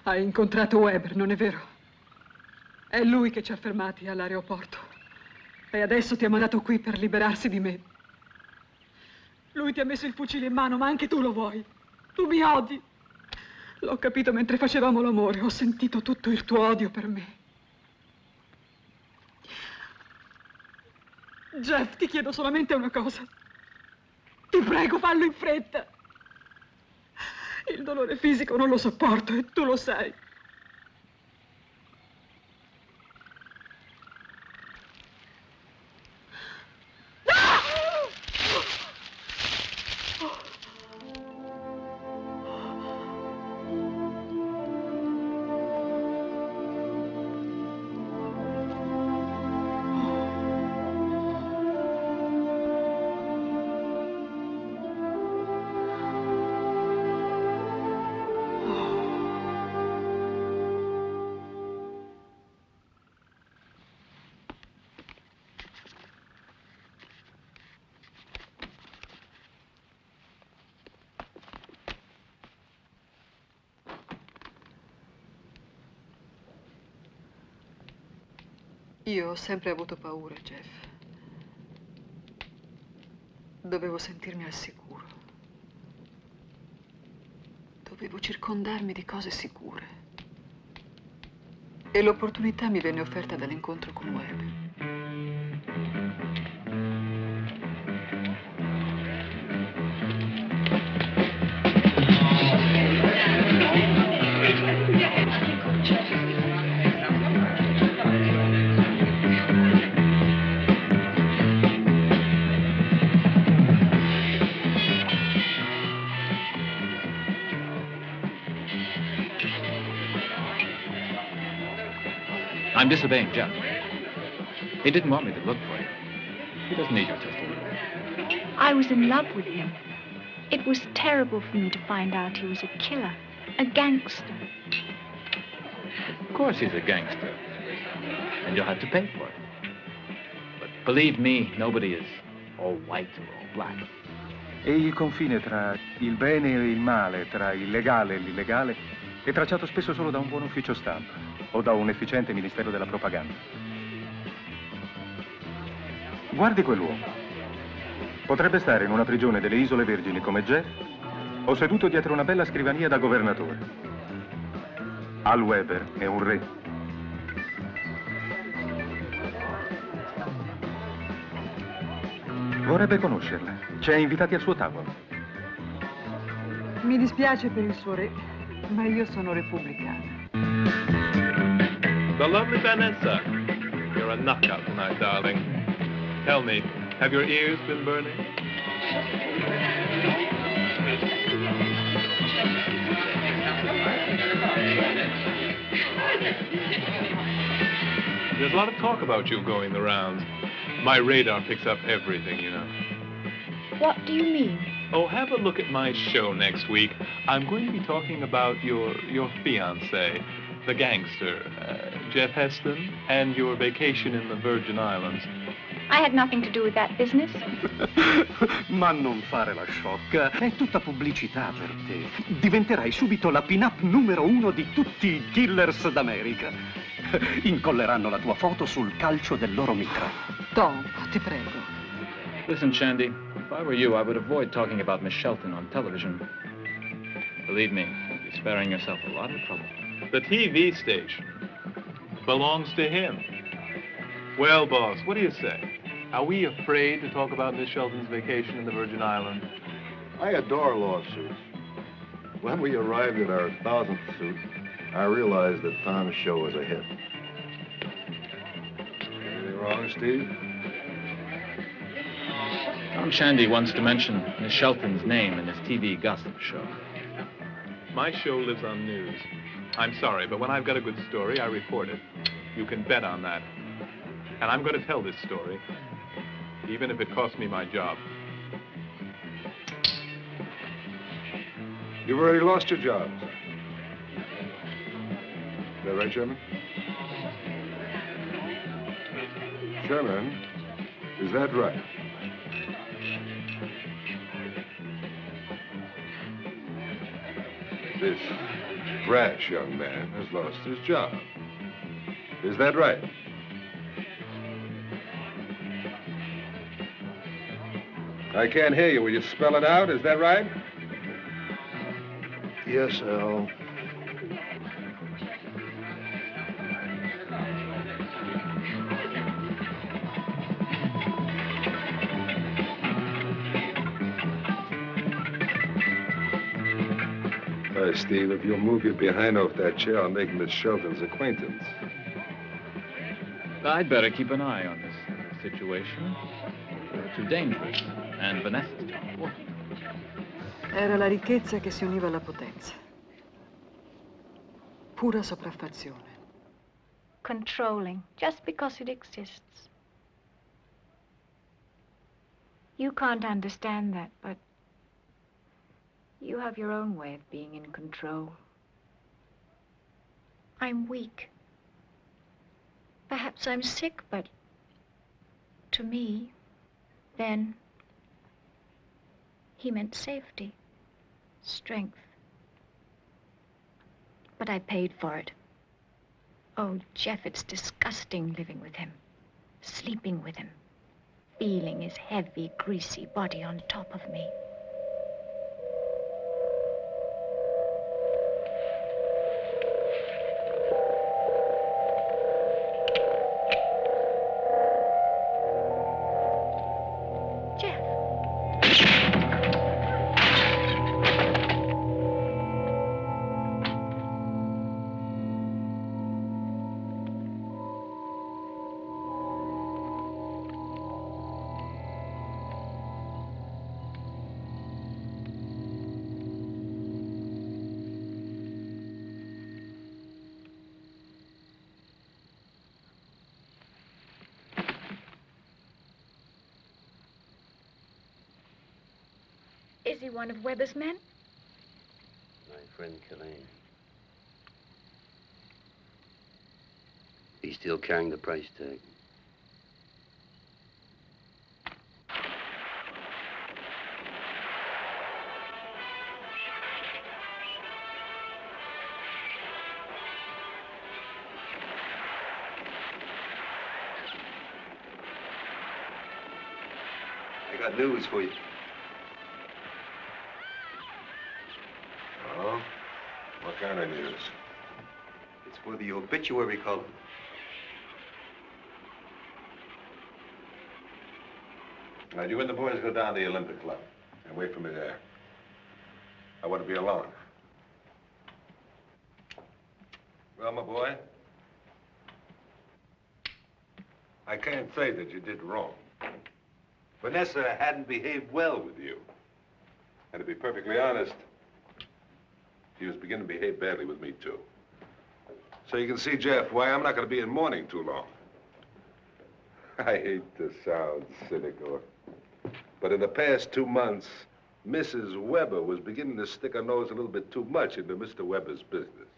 Hai incontrato Weber, non è vero? È lui che ci ha fermati all'aeroporto. E adesso ti ha mandato qui per liberarsi di me. Lui ti ha messo il fucile in mano, ma anche tu lo vuoi. Tu mi odi. L'ho capito mentre facevamo l'amore. Ho sentito tutto il tuo odio per me. Jeff, ti chiedo solamente una cosa. Ti prego, fallo in fretta. Il dolore fisico non lo sopporto e tu lo sai. Io ho sempre avuto paura, Jeff. Dovevo sentirmi al sicuro. Dovevo circondarmi di cose sicure. E l'opportunità mi venne offerta dall'incontro con Weber. I'm disobeying Jeff. He didn't want me to look for you. He doesn't need your testimony. I was in love with him. It was terrible for me to find out he was a killer, a gangster. Of course he's a gangster. And you'll have to pay for it. But believe me, nobody is all white or all black. E il confine tra il bene e il male, tra il legale e l'illegale, è tracciato spesso solo da un buon ufficio stampa o da un efficiente ministero della propaganda. Guardi quell'uomo. Potrebbe stare in una prigione delle Isole Vergini come Jeff o seduto dietro una bella scrivania da governatore. Al Weber è un re. Vorrebbe conoscerla. Ci ha invitati al suo tavolo. Mi dispiace per il suo re, ma io sono repubblicana. The lovely Vanessa. You're a knockout tonight, darling. Tell me, have your ears been burning? There's a lot of talk about you going the rounds. My radar picks up everything, you know. What do you mean? Oh, have a look at my show next week. I'm going to be talking about your fiancé, the gangster, Jeff Heston, and your vacation in the Virgin Islands. I had nothing to do with that business. Ma non fare la sciocca. È tutta pubblicità per te. Diventerai subito la pin-up numero 1 di tutti i killers d'America. Incolleranno la tua foto sul calcio del loro mitra. Tom, ti prego. Listen, Shandy, if I were you, I would avoid talking about Miss Shelton on television. Believe me, you're sparing yourself a lot of trouble. The TV station belongs to him. Well, boss, what do you say? Are we afraid to talk about Miss Shelton's vacation in the Virgin Islands? I adore lawsuits. When we arrived at our 1000th suit, I realized that Tom's show was a hit. Anything wrong, Steve? Tom Shandy wants to mention Miss Shelton's name in his TV gossip show. My show lives on news. I'm sorry, but when I've got a good story, I report it. You can bet on that. And I'm going to tell this story, even if it costs me my job. You've already lost your job. Is that right, Sherman? Sherman, is that right? This brash young man has lost his job. Is that right? I can't hear you. Will you spell it out? Is that right? Yes, Al. Steve, if you'll move your behind off that chair, I'll make Miss Shelton's acquaintance. I'd better keep an eye on this situation. It's too dangerous, and Vanessa's too important. Era la ricchezza che si univa alla potenza. Pura sopraffazione. Controlling, just because it exists. You can't understand that, but you have your own way of being in control. I'm weak. Perhaps I'm sick, but to me, then, he meant safety, strength. But I paid for it. Oh, Jeff, it's disgusting living with him, sleeping with him, feeling his heavy, greasy body on top of me. Is he one of Weber's men? My friend Killeen. He's still carrying the price tag. I got news for you. Oh? What kind of news? It's for the obituary column. Now, you and the boys go down to the Olympic Club and wait for me there. I want to be alone. Well, my boy, I can't say that you did wrong. Vanessa hadn't behaved well with you. And to be perfectly honest, she was beginning to behave badly with me, too. So you can see, Jeff, why I'm not going to be in mourning too long. I hate to sound cynical, but in the past 2 months, Mrs. Weber was beginning to stick her nose a little bit too much into Mr. Weber's business.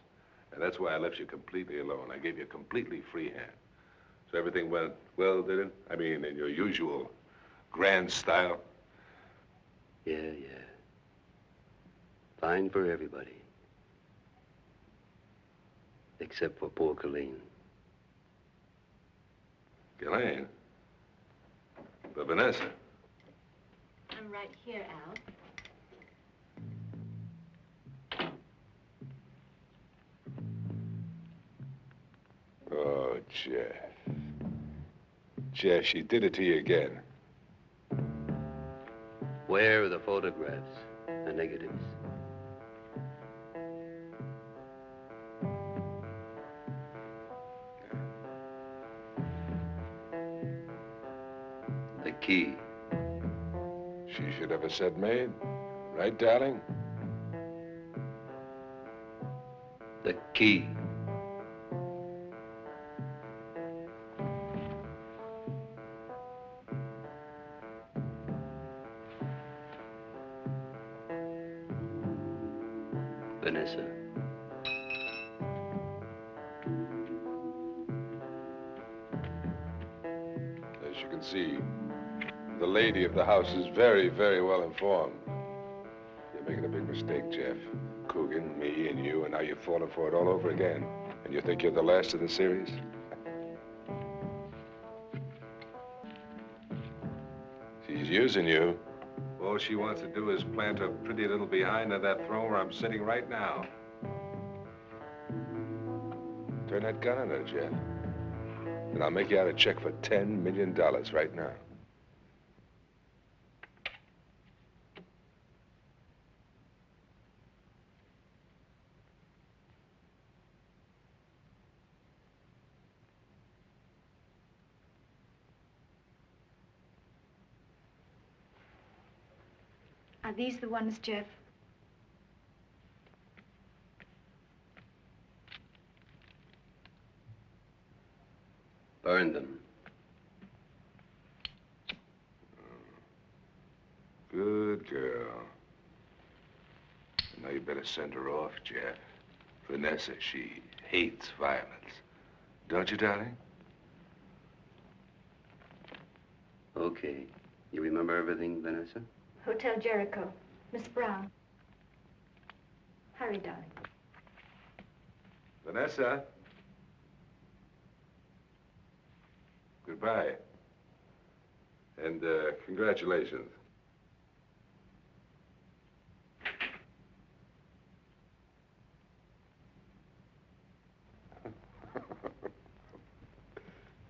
And that's why I left you completely alone. I gave you a completely free hand. So everything went well, did it? I mean, in your usual grand style? Yeah. Fine for everybody. Except for poor Colleen. Ghislaine? But Vanessa? I'm right here, Al. Oh, Jeff. Jeff, she did it to you again. Where are the photographs, the negatives? The key. She should have said maid. Right, darling? The key. Vanessa. As you can see, the lady of the house is very, very well informed. You're making a big mistake, Jeff. Coogan, me, and you, and now you've fallen for it all over again. And you think you're the last of the series? She's using you. All she wants to do is plant her pretty little behind on that throne where I'm sitting right now. Turn that gun on her, Jeff. And I'll make you out a check for $10 million right now. Are these the ones, Jeff? Burn them. Good girl. Now you better send her off, Jeff. Vanessa, she hates violence. Don't you, darling? Okay. You remember everything, Vanessa? Hotel Jericho. Miss Brown. Hurry, darling. Vanessa? Goodbye. And, congratulations.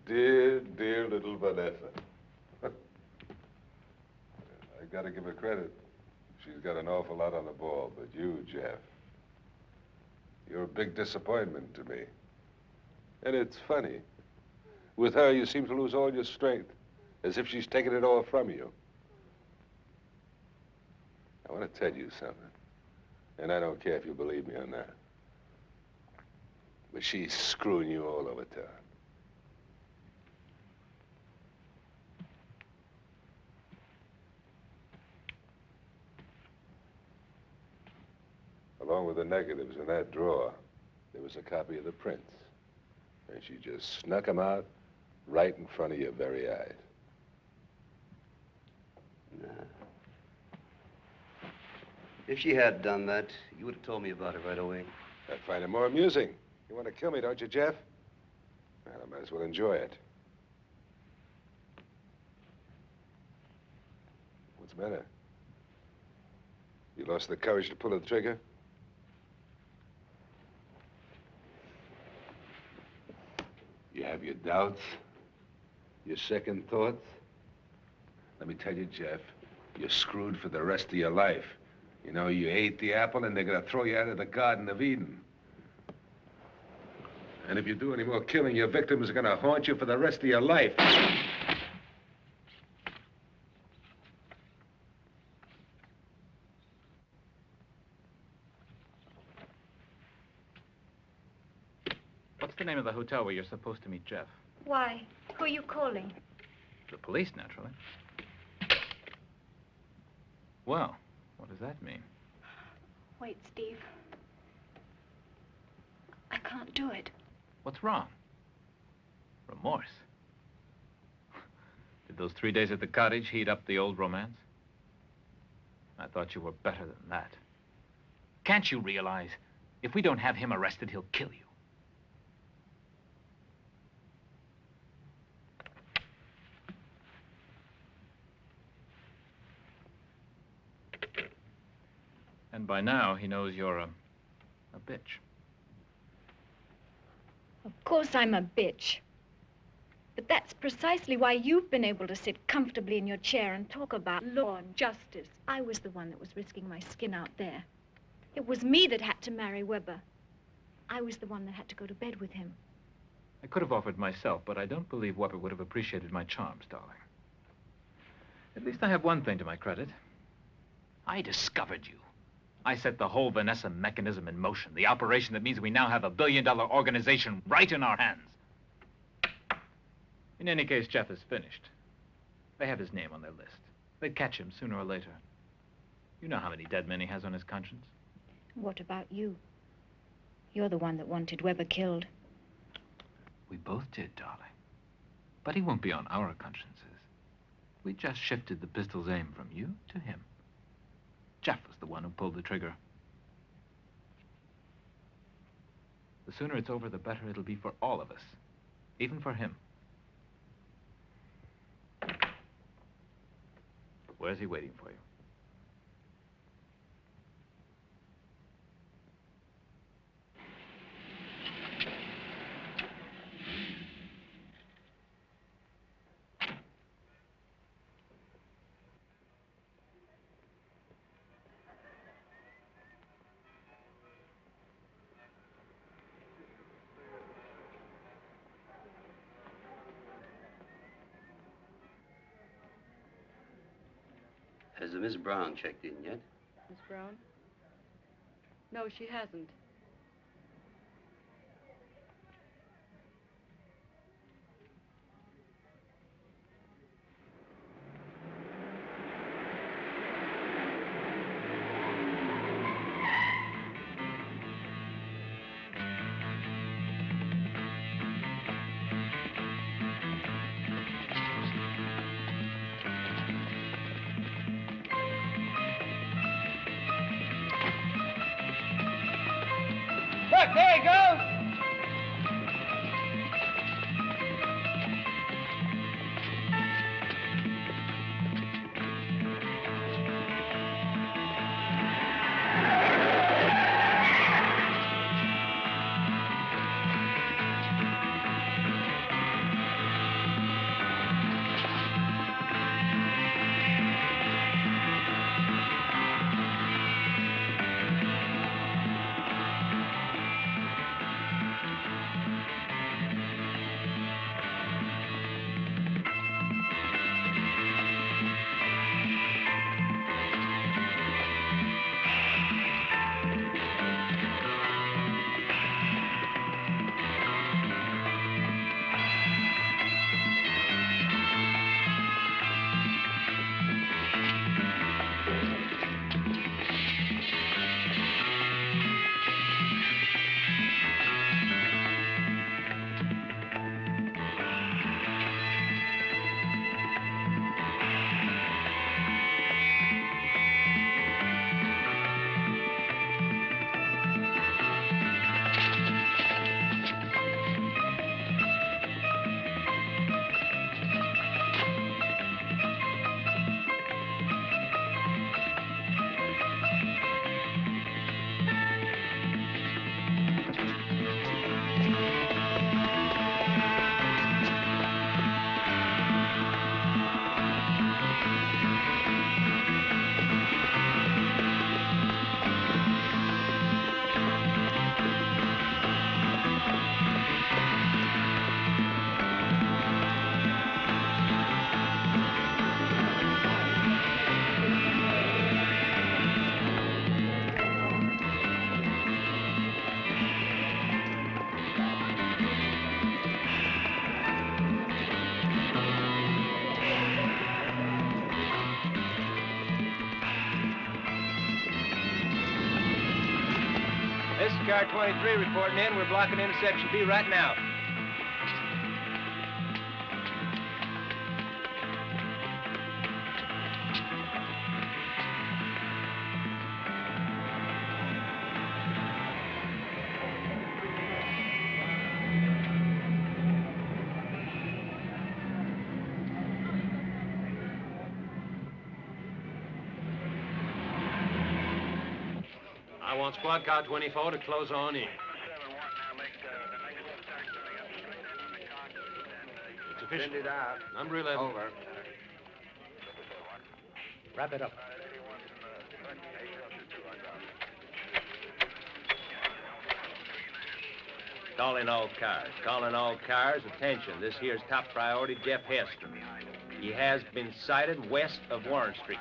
Dear, dear little Vanessa. I gotta give her credit. She's got an awful lot on the ball, but you, Jeff, you're a big disappointment to me. And it's funny. With her, you seem to lose all your strength, as if she's taken it all from you. I want to tell you something, and I don't care if you believe me or not, but she's screwing you all over town. Along with the negatives in that drawer, there was a copy of the prints. And she just snuck them out right in front of your very eyes. Nah. If she had done that, you would have told me about it right away. I'd find it more amusing. You want to kill me, don't you, Jeff? Well, I might as well enjoy it. What's the matter? You lost the courage to pull the trigger? You have your doubts, your second thoughts. Let me tell you, Jeff, you're screwed for the rest of your life. You know, you ate the apple and they're gonna throw you out of the Garden of Eden. And if you do any more killing, your victims are gonna haunt you for the rest of your life. What's the name of the hotel where you're supposed to meet Jeff? Why? Who are you calling? The police, naturally. Well, what does that mean? Wait, Steve. I can't do it. What's wrong? Remorse. Did those 3 days at the cottage heat up the old romance? I thought you were better than that. Can't you realize, if we don't have him arrested, he'll kill you? And by now, he knows you're a bitch. Of course I'm a bitch. But that's precisely why you've been able to sit comfortably in your chair and talk about law and justice. I was the one that was risking my skin out there. It was me that had to marry Weber. I was the one that had to go to bed with him. I could have offered myself, but I don't believe Weber would have appreciated my charms, darling. At least I have one thing to my credit. I discovered you. I set the whole Vanessa mechanism in motion, the operation that means we now have a billion-dollar organization right in our hands. In any case, Jeff is finished. They have his name on their list. They'd catch him sooner or later. You know how many dead men he has on his conscience. What about you? You're the one that wanted Weber killed. We both did, darling. But he won't be on our consciences. We just shifted the pistol's aim from you to him. Jeff was the one who pulled the trigger. The sooner it's over, the better it'll be for all of us. Even for him. Where's he waiting for you? Has Miss Brown checked in yet? Miss Brown? No, she hasn't. Look, there he goes! This is car 23 reporting in. We're blocking intersection B right now. I want squad car 24 to close on in. It's official. Send it out. Number 11. Over. Wrap it up. Calling all cars. Calling all cars. Attention. This here's top priority, Jeff Heston. He has been sighted west of Warren Street.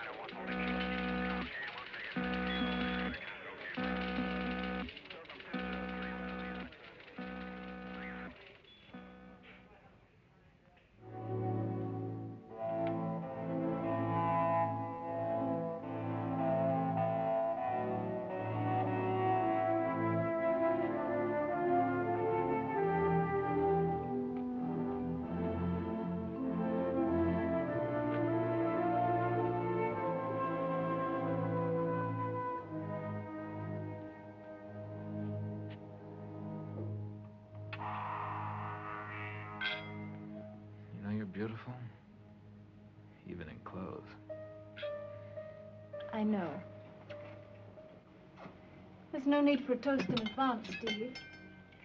beautiful, even in clothes. I know. There's no need for a toast in advance, Steve.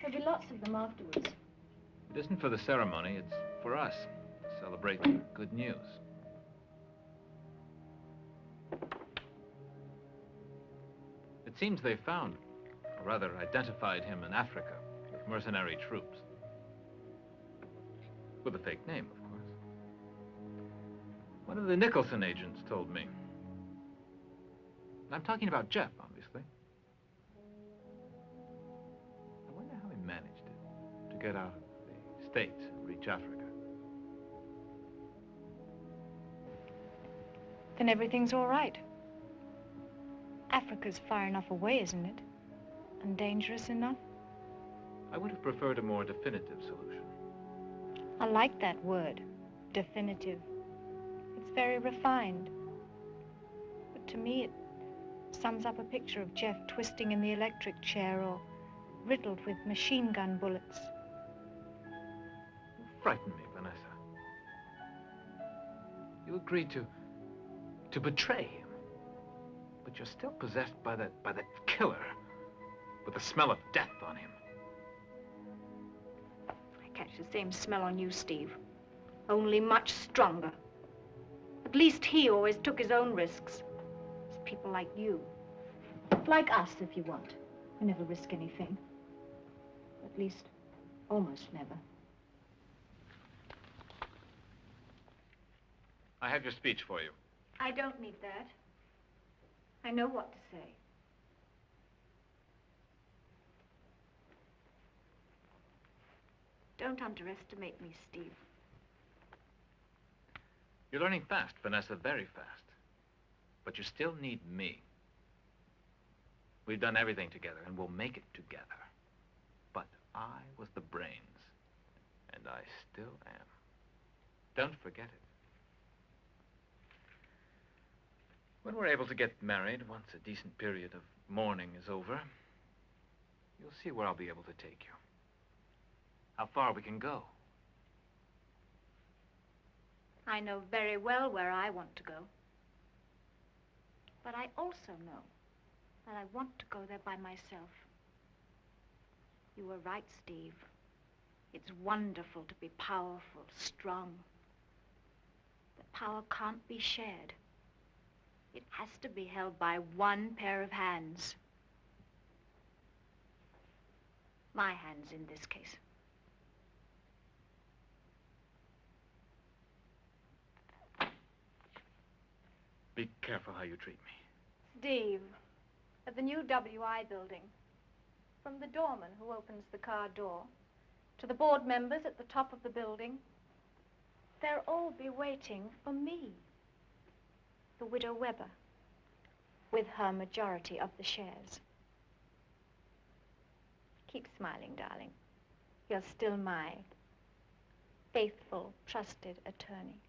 There'll be lots of them afterwards. It isn't for the ceremony, it's for us to celebrate good news. It seems they found, or rather identified him in Africa with mercenary troops. With a fake name, of course. One of the Nicholson agents told me. I'm talking about Jeff, obviously. I wonder how he managed it, to get out of the States and reach Africa. Then everything's all right. Africa's far enough away, isn't it? And dangerous enough? I would have preferred a more definitive solution. I like that word, definitive. It's very refined. But to me, it sums up a picture of Jeff twisting in the electric chair or riddled with machine gun bullets. You frighten me, Vanessa. You agreed to betray him. But you're still possessed by that killer with the smell of death on him. I catch the same smell on you, Steve. Only much stronger. At least he always took his own risks. It's people like you. Like us, if you want. We never risk anything. At least, almost never. I have your speech for you. I don't need that. I know what to say. Don't underestimate me, Steve. You're learning fast, Vanessa, very fast. But you still need me. We've done everything together, and we'll make it together. But I was the brains, and I still am. Don't forget it. When we're able to get married, once a decent period of mourning is over, you'll see where I'll be able to take you. How far we can go. I know very well where I want to go. But I also know that I want to go there by myself. You were right, Steve. It's wonderful to be powerful, strong. But power can't be shared. It has to be held by one pair of hands. My hands in this case. Be careful how you treat me. Steve, at the new WI building, from the doorman who opens the car door to the board members at the top of the building, they'll all be waiting for me, the widow Weber, with her majority of the shares. Keep smiling, darling. You're still my faithful, trusted attorney.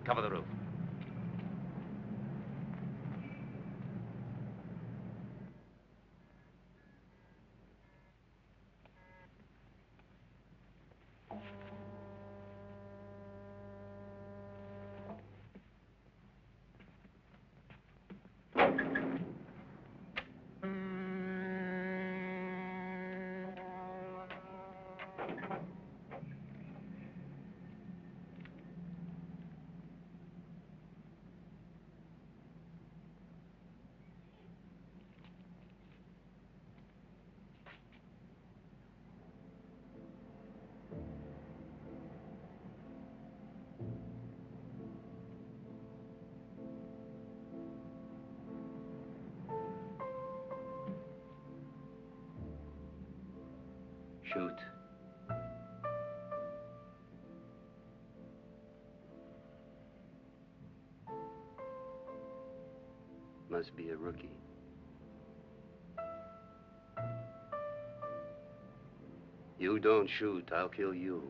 Cover the roof. Shoot. Must be a rookie. You don't shoot, I'll kill you.